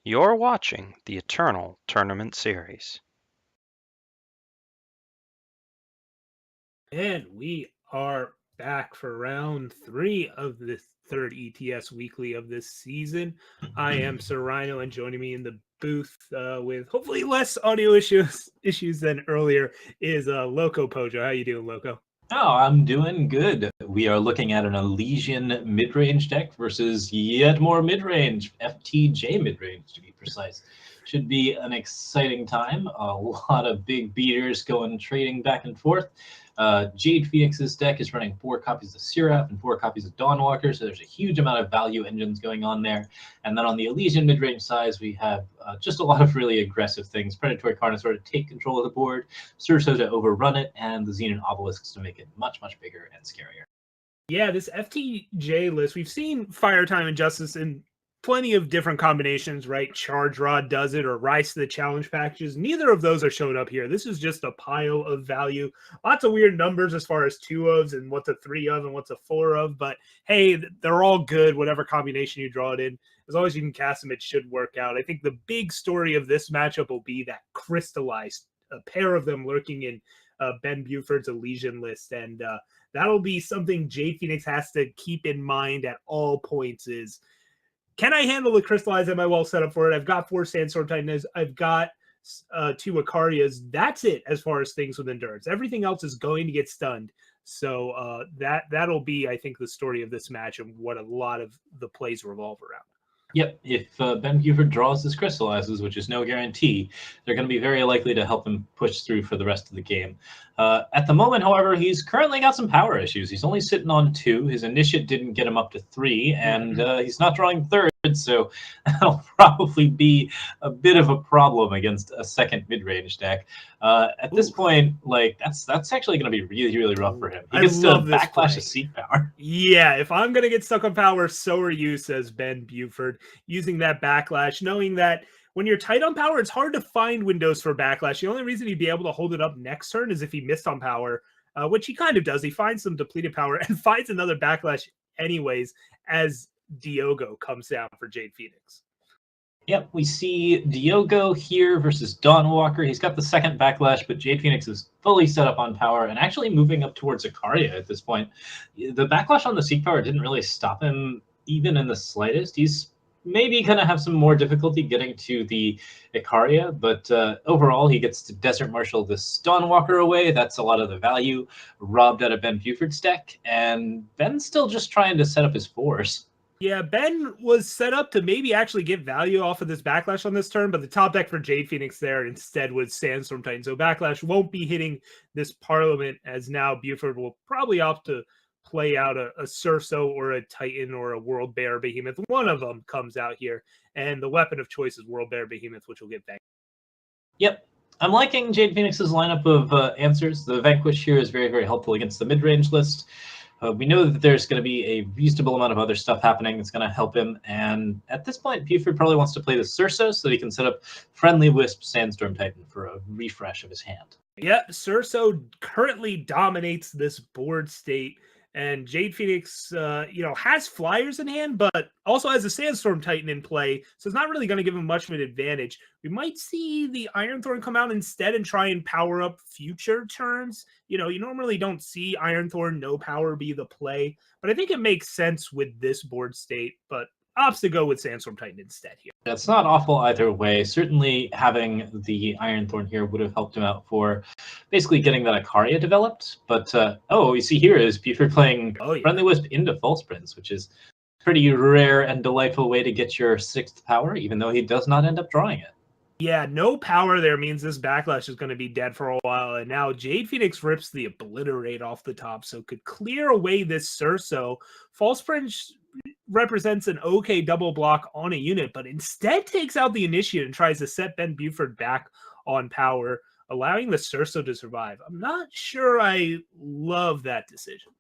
You're watching the Eternal Tournament Series. And we are back for round 3 of the third ETS weekly of this season. I am Sir Rhino, and joining me in the booth with hopefully less audio issues than earlier is LocoPojo. How you doing, Loco? Oh, I'm doing good. We are looking at an Elysian mid-range deck versus yet more mid-range, FTJ mid-range to be precise. Should be an exciting time. A lot of big beaters going trading back and forth. JadePhoenix's deck is running 4 copies of Seraph and 4 copies of Dawnwalker, so there's a huge amount of value engines going on there. And then on the Elysian mid-range side, we have just a lot of really aggressive things. Predatory Carnosaur to take control of the board, Surso to overrun it, and the Xenon Obelisks to make it much, much bigger and scarier. Yeah, this FTJ list, we've seen Fire Time and Justice in plenty of different combinations, right? Charge Rod does it, or Rise to the Challenge packages. Neither of those are showing up here. This is just a pile of value. Lots of weird numbers as far as 2 ofs and what's a 3 of and what's a 4 of. But hey, they're all good, whatever combination you draw it in. As long as you can cast them, it should work out. I think the big story of this matchup will be that crystallized, a pair of them lurking in BenBuford's Elysian list. And that'll be something JadePhoenix has to keep in mind at all points is, can I handle the crystallize? Am I well set up for it? I've got 4 Sandstorm Titans. I've got 2 Icarias. That's it as far as things with endurance. Everything else is going to get stunned. So that'll be, I think, the story of this match and what a lot of the plays revolve around. Yep, if BenBuford draws his crystallizes, which is no guarantee, they're going to be very likely to help him push through for the rest of the game. At the moment, however, he's currently got some power issues. He's only sitting on 2. His initiate didn't get him up to 3, and he's not drawing third, so that'll probably be a bit of a problem against a second mid-range deck. At this point, like that's actually going to be really, really rough for him. He gets to backlash his seek power. Yeah, if I'm going to get stuck on power, so are you, says BenBuford, using that backlash, knowing that when you're tight on power, it's hard to find windows for backlash. The only reason he'd be able to hold it up next turn is if he missed on power, which he kind of does. He finds some depleted power and finds another backlash anyways as Diogo comes down for JadePhoenix. Yep, we see Diogo here versus Dawnwalker. He's got the second backlash, but JadePhoenix is fully set up on power and actually moving up towards Icaria at this point. The backlash on the Seek power didn't really stop him even in the slightest. He's maybe going to have some more difficulty getting to the Icaria, but overall he gets to Desert Marshal this Dawnwalker away. That's a lot of the value robbed out of BenBuford's deck, and Ben's still just trying to set up his force. Yeah, Ben was set up to maybe actually get value off of this backlash on this turn, but the top deck for JadePhoenix there instead was Sandstorm Titan. So backlash won't be hitting this Parliament, as now Buford will probably opt to play out a Surso or a Titan or a World Bear Behemoth. One of them comes out here, and the weapon of choice is World Bear Behemoth, which will get back. Yep. I'm liking JadePhoenix's lineup of answers. The Vanquish here is very, very helpful against the mid-range list. We know that there's going to be a reasonable amount of other stuff happening that's going to help him. And at this point, Buford probably wants to play the Surso so that he can set up Friendly Wisp Sandstorm Titan for a refresh of his hand. Yep, Surso currently dominates this board state. And JadePhoenix, has flyers in hand, but also has a Sandstorm Titan in play, so it's not really going to give him much of an advantage. We might see the Ironthorn come out instead and try and power up future turns. You normally don't see Ironthorn no power be the play, but I think it makes sense with this board state, but opts to go with Sandstorm Titan instead here. That's not awful either way. Certainly having the Ironthorn here would have helped him out for basically getting that Icaria developed. But, we see here is Buford playing Friendly Wisp into False Prince, which is a pretty rare and delightful way to get your 6th power, even though he does not end up drawing it. Yeah, no power there means this backlash is going to be dead for a while. And now JadePhoenix rips the Obliterate off the top, so could clear away this Surso. False Prince represents an okay double block on a unit, but instead takes out the Initiate and tries to set BenBuford back on power, allowing the Surso to survive. I'm not sure I love that decision.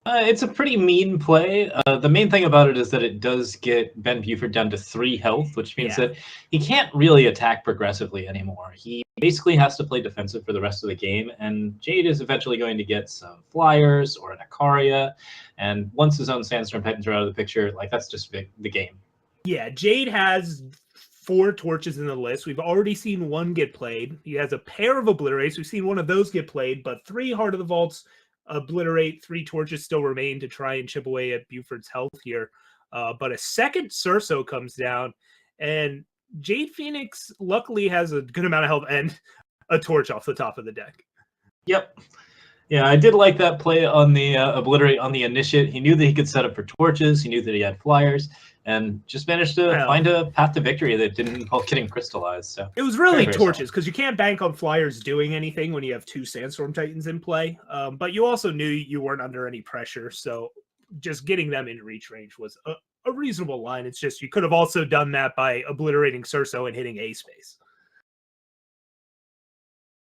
It's a pretty mean play. The main thing about it is that it does get BenBuford down to 3 health, which means that he can't really attack progressively anymore. He basically has to play defensive for the rest of the game, and Jade is eventually going to get some flyers or an Icaria, and once his own Sandstorm Titans are out of the picture, like that's just the game. Yeah, Jade has 4 torches in the list. We've already seen 1 get played. He has a pair of obliterates. We've seen one of those get played, but 3 Heart of the Vaults obliterate. 3 torches still remain to try and chip away at Buford's health here. But a second Cerso comes down, and JadePhoenix luckily has a good amount of health and a torch off the top of the deck. Yep. Yeah, I did like that play on the obliterate on the initiate. He knew that he could set up for torches. He knew that he had flyers, and just managed to find a path to victory that didn't involve getting crystallized. So it was really torches, because you can't bank on flyers doing anything when you have 2 Sandstorm Titans in play. But you also knew you weren't under any pressure, so just getting them in reach range was a reasonable line. It's just you could have also done that by obliterating Cerso and hitting A space.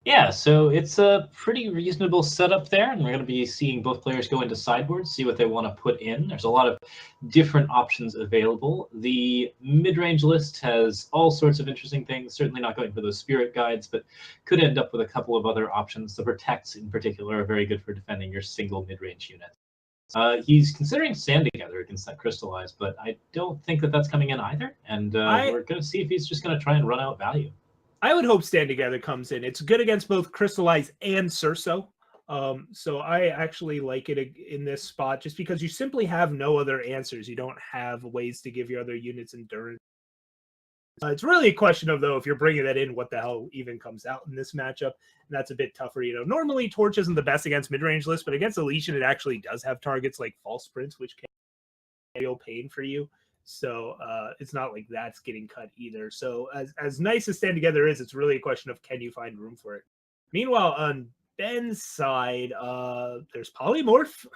Yeah, so it's a pretty reasonable setup there, and we're going to be seeing both players go into sideboards, see what they want to put in. There's a lot of different options available. The mid-range list has all sorts of interesting things, certainly not going for those spirit guides, but could end up with a couple of other options. The protects in particular are very good for defending your single mid-range unit. He's considering Stand Together against that Crystallize, but I don't think that that's coming in either, and we're going to see if he's just going to try and run out value. I would hope Stand Together comes in. It's good against both Crystallize and Cerso. So I actually like it in this spot just because you simply have no other answers. You don't have ways to give your other units endurance. It's really a question of, though, if you're bringing that in, what the hell even comes out in this matchup. And that's a bit tougher. Normally Torch isn't the best against mid-range lists, but against Elysian, it actually does have targets like False Prince, which can be real pain for you. So it's not like that's getting cut either. So as nice as Stand Together is, it's really a question of, can you find room for it? Meanwhile, on Ben's side, there's Polymorph.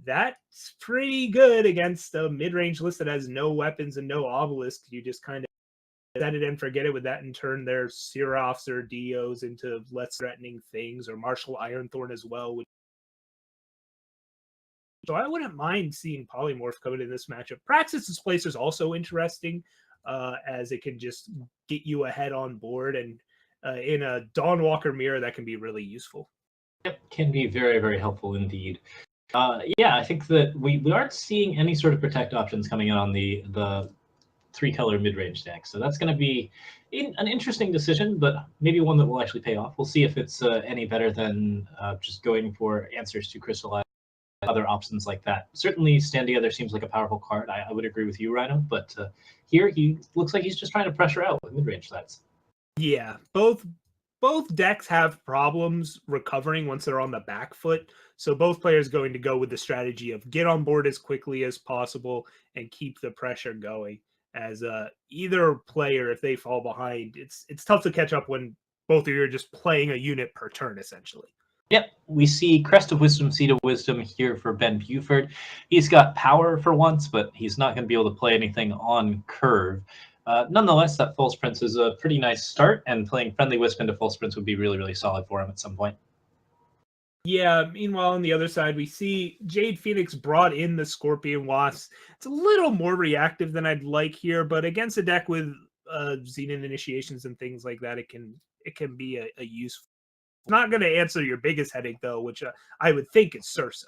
That's pretty good against a mid-range list that has no weapons and no obelisk. You just kind of set it and forget it with that and turn their Seraphs or Dios into less threatening things, or Martial Ironthorn as well, which so I wouldn't mind seeing Polymorph coming in this matchup. Praxis Displacer is also interesting, as it can just get you ahead on board, and in a Dawnwalker mirror, that can be really useful. Yep, can be very, very helpful indeed. Yeah, I think that we aren't seeing any sort of protect options coming in on the 3-color mid-range deck. So that's going to be an interesting decision, but maybe one that will actually pay off. We'll see if it's any better than just going for answers to Crystallize. Other options like that. Certainly Stand Together seems like a powerful card. I would agree with you, Rhino, but here he looks like he's just trying to pressure out with mid-range threats. Yeah, both decks have problems recovering once they're on the back foot, so both players going to go with the strategy of get on board as quickly as possible and keep the pressure going. As either player, if they fall behind, it's tough to catch up when both of you are just playing a unit per turn, essentially. Yep, we see Crest of Wisdom, Seed of Wisdom here for BenBuford. He's got power for once, but he's not going to be able to play anything on curve. Nonetheless, that False Prince is a pretty nice start, and playing Friendly Wisp into False Prince would be really, really solid for him at some point. Yeah, meanwhile, on the other side, we see JadePhoenix brought in the Scorpion Wasp. It's a little more reactive than I'd like here, but against a deck with Xenon initiations and things like that, it can be a useful. It's not going to answer your biggest headache, though, which I would think is Cerso.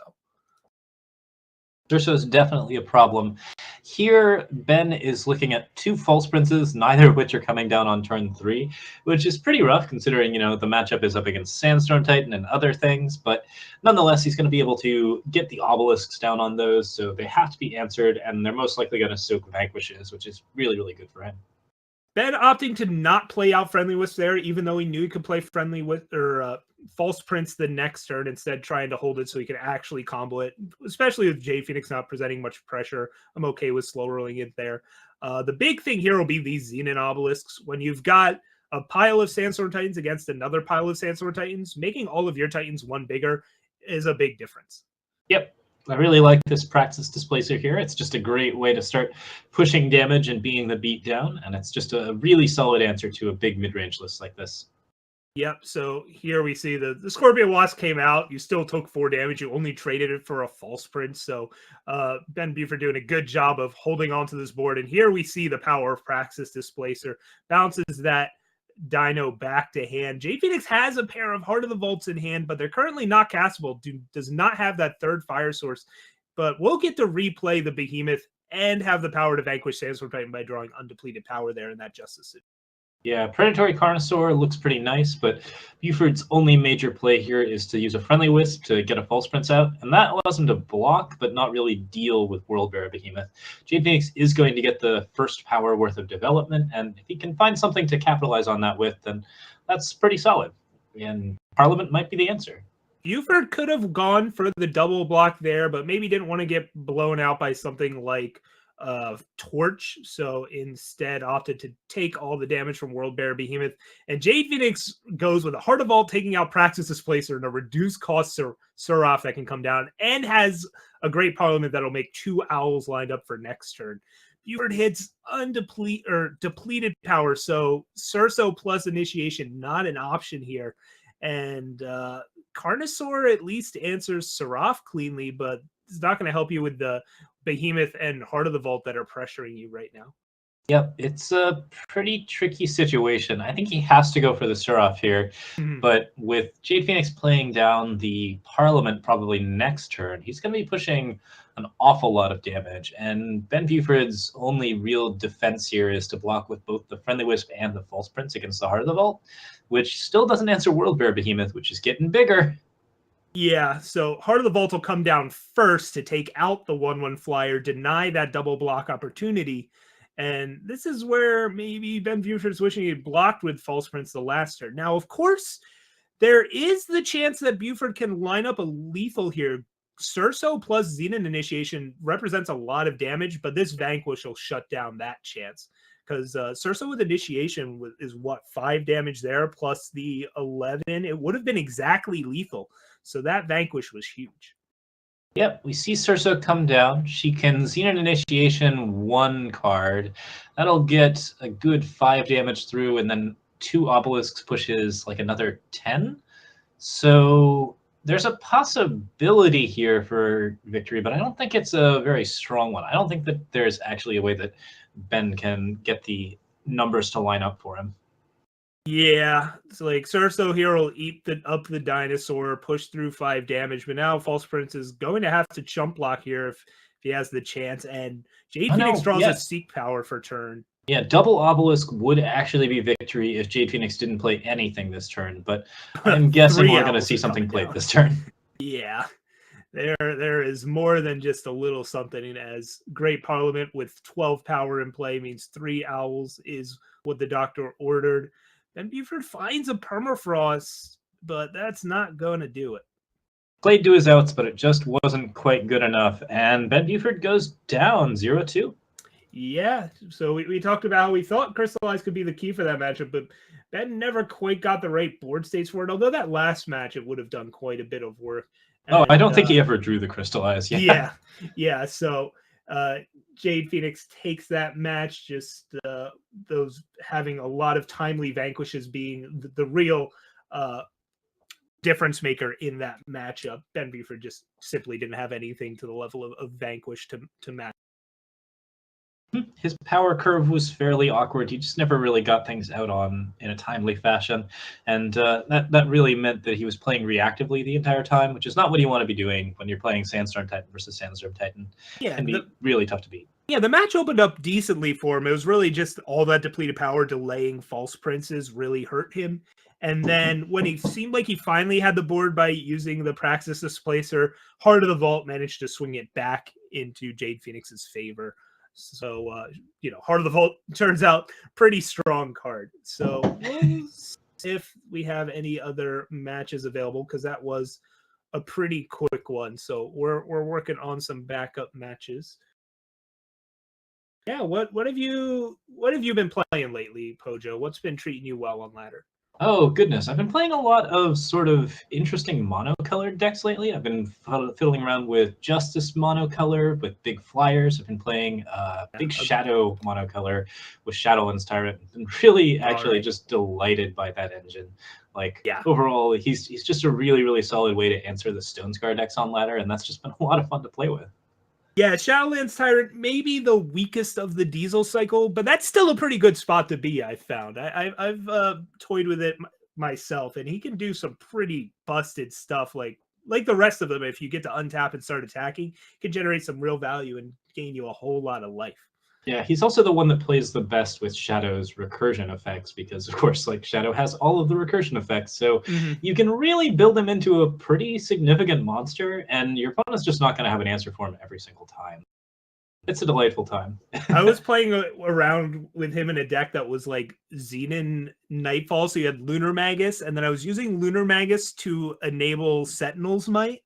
Cerso is definitely a problem. Here, Ben is looking at 2 False Princes, neither of which are coming down on turn 3, which is pretty rough considering, the matchup is up against Sandstorm Titan and other things, but nonetheless, he's going to be able to get the obelisks down on those, so they have to be answered, and they're most likely going to soak Vanquishes, which is really, really good for him. Ben opting to not play out Friendly Wisp there, even though he knew he could play Friendly Wisp or False Prince the next turn, instead trying to hold it so he could actually combo it, especially with JadePhoenix not presenting much pressure. I'm okay with slow rolling it there. The big thing here will be these Xenon obelisks. When you've got a pile of Sandstorm Titans against another pile of Sandstorm Titans, making all of your Titans one bigger is a big difference. Yep. I really like this Praxis Displacer here. It's just a great way to start pushing damage and being the beatdown, and it's just a really solid answer to a big mid-range list like this. Yep, so here we see the Scorpion Wasp came out. You still took 4 damage. You only traded it for a False Prince, so BenBuford doing a good job of holding on to this board. And here we see the power of Praxis Displacer. Bounces that Dino back to hand. JadePhoenix has a pair of Heart of the Vaults in hand, but they're currently not castable. Does not have that third fire source. But we'll get to replay the Behemoth and have the power to vanquish Sandstorm Titan by drawing undepleted power there in that Justice City. Yeah, Predatory Carnosaur looks pretty nice, but Buford's only major play here is to use a Friendly Wisp to get a False Prince out, and that allows him to block, but not really deal with World Bear Behemoth. JadePhoenix is going to get the first power worth of development, and if he can find something to capitalize on that with, then that's pretty solid. And Parliament might be the answer. Buford could have gone for the double block there, but maybe didn't want to get blown out by something like Torch, so instead opted to take all the damage from World Bear Behemoth. And JadePhoenix goes with a Heart of Vault, taking out Praxis Displacer and a reduced cost Seraph that can come down, and has a great Parliament that'll make 2 Owls lined up for next turn. Buford hits depleted power, so Cerso plus Initiation not an option here. And Carnosaur at least answers Seraph cleanly, but it's not going to help you with the Behemoth and Heart of the Vault that are pressuring you right now. Yep, it's a pretty tricky situation. I think he has to go for the Seraph here, but with JadePhoenix playing down the Parliament probably next turn, he's going to be pushing an awful lot of damage, and BenBuford's only real defense here is to block with both the Friendly Wisp and the False Prince against the Heart of the Vault, which still doesn't answer World Bear Behemoth, which is getting bigger. Yeah, so Heart of the Vault will come down first to take out the 1/1 flyer, deny that double block opportunity. And this is where maybe BenBuford's wishing he had blocked with False Prince the last turn. Now, of course, there is the chance that Buford can line up a lethal here. Cerso plus Xenon Initiation represents a lot of damage, but this Vanquish will shut down that chance. Because Cerso with Initiation is what, 5 damage there, plus the 11. It would have been exactly lethal. So that Vanquish was huge. Yep, we see Cerso come down. She can Xenon Initiation 1 card. That'll get a good 5 damage through, and then 2 Obelisks pushes like another 10. So there's a possibility here for victory, but I don't think it's a very strong one. I don't think that there's actually a way that Ben can get the numbers to line up for him. Yeah, it's like Cerso here will eat up the dinosaur, push through 5 damage, but now False Prince is going to have to chump block here if he has the chance, and JadePhoenix draws a Seek Power for turn. Yeah, double Obelisk would actually be victory if JadePhoenix didn't play anything this turn, but I'm guessing we're going to see something played this turn. Yeah, there is more than just a little something, as Great Parliament with 12 power in play means 3 Owls is what the doctor ordered. BenBuford finds a Permafrost, but that's not going to do it. Played to his outs, but it just wasn't quite good enough, and BenBuford goes down 0-2. Yeah, so we talked about how we thought Crystallize could be the key for that matchup, but Ben never quite got the right board states for it, although that last match it would have done quite a bit of work. And, I don't think he ever drew the Crystallize. Yeah, so JadePhoenix takes that match, just those having a lot of timely vanquishes being the real difference maker in that matchup. BenBuford just simply didn't have anything to the level of vanquish to match. His power curve was fairly awkward. He just never really got things out on in a timely fashion, and that really meant that he was playing reactively the entire time, which is not what you want to be doing when you're playing Sandstorm Titan versus Sandstorm Titan. Yeah, it can be really tough to beat. Yeah, the match opened up decently for him. It was really just all that depleted power delaying False Princes really hurt him. And then when he seemed like he finally had the board by using the Praxis Displacer, Heart of the Vault managed to swing it back into JadePhoenix's favor. So, Heart of the Vault turns out pretty strong card. So we'll see if we have any other matches available, because that was a pretty quick one. So we're working on some backup matches. Yeah, what have you been playing lately, Pojo? What's been treating you well on ladder? Oh, goodness. I've been playing a lot of sort of interesting monocolored decks lately. I've been fiddling around with Justice monocolor with big flyers. I've been playing Big Shadow monocolor with Shadowlands Tyrant. I've been really just delighted by that engine. Overall, he's just a really, really solid way to answer the Stonescar decks on ladder, and that's just been a lot of fun to play with. Yeah, Shadowlands Tyrant may be the weakest of the diesel cycle, but that's still a pretty good spot to be, I've found. I've toyed with it myself, and he can do some pretty busted stuff like the rest of them. If you get to untap and start attacking, can generate some real value and gain you a whole lot of life. Yeah, he's also the one that plays the best with Shadow's recursion effects because, of course, like Shadow has all of the recursion effects. So you can really build him into a pretty significant monster, and your opponent's just not going to have an answer for him every single time. It's a delightful time. I was playing around with him in a deck that was like Xenon Nightfall, so you had Lunar Magus, and then I was using Lunar Magus to enable Sentinel's Might,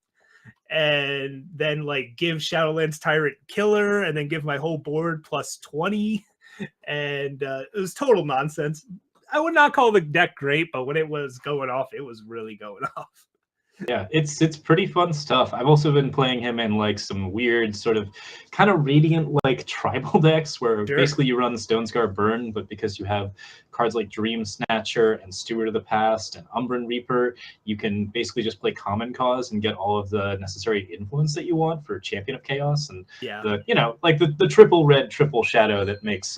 and then like give Shadowlands Tyrant Killer, and then give my whole board plus 20, and it was total nonsense. I would not call the deck great, but when it was going off, it was really going off. Yeah, it's pretty fun stuff. I've also been playing him in like some weird sort of kind of Radiant like tribal decks where basically you run Stonescar Burn, but because you have cards like Dream Snatcher and Steward of the Past and Umbran Reaper, you can basically just play Common Cause and get all of the necessary influence that you want for Champion of Chaos and the like the triple red, triple shadow that makes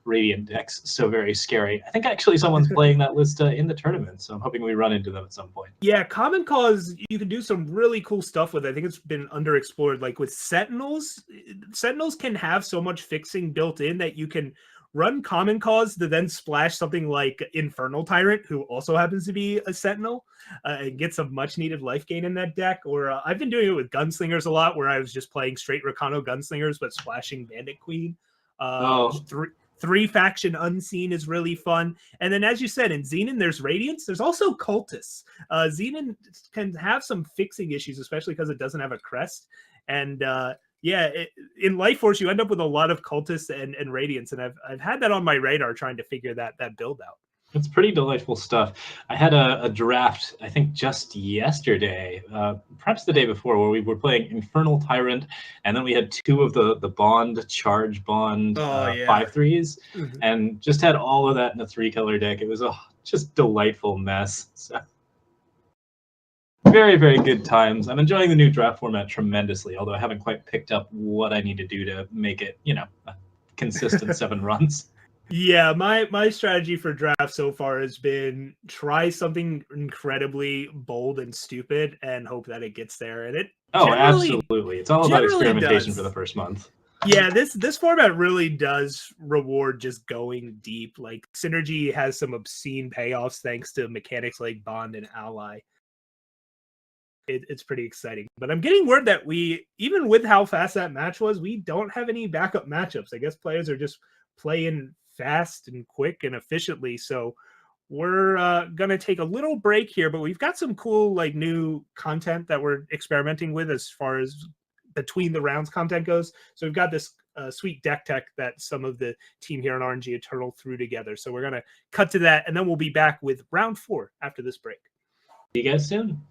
Radiant decks so very scary. I think actually someone's playing that list in the tournament, so I'm hoping we run into them at some point. Yeah, Common Cause, you can do some really cool stuff with. I think it's been underexplored. Like with Sentinels, Sentinels can have so much fixing built in that you can run Common Cause to then splash something like Infernal Tyrant, who also happens to be a Sentinel, and get some much needed life gain in that deck. Or I've been doing it with Gunslingers a lot, where I was just playing straight Rakano Gunslingers, but splashing Bandit Queen. Three faction Unseen is really fun. And then, as you said, in Xenon, there's Radiance. There's also Cultists. Xenon can have some fixing issues, especially because it doesn't have a crest. And in Life Force, you end up with a lot of Cultists and Radiance. And I've had that on my radar trying to figure that build out. It's pretty delightful stuff. I had a draft, I think just yesterday, perhaps the day before, where we were playing Infernal Tyrant, and then we had two of the Bond, Charge Bond 5/3s, and just had all of that in a 3-color deck. It was a just delightful mess. So, very, very good times. I'm enjoying the new draft format tremendously, although I haven't quite picked up what I need to do to make it, a consistent 7 runs. Yeah, my strategy for draft so far has been try something incredibly bold and stupid and hope that it gets there. And it absolutely. It's all about experimentation for the first month. Yeah, this format really does reward just going deep. Like Synergy has some obscene payoffs thanks to mechanics like Bond and Ally. It's pretty exciting. But I'm getting word that even with how fast that match was, we don't have any backup matchups. I guess players are just playing fast and quick and efficiently. So we're gonna take a little break here, but we've got some cool like new content that we're experimenting with as far as between the rounds content goes. So we've got this sweet deck tech that some of the team here on aReNGee Eternal threw together. So we're gonna cut to that, and then we'll be back with round 4 after this break. See you guys soon.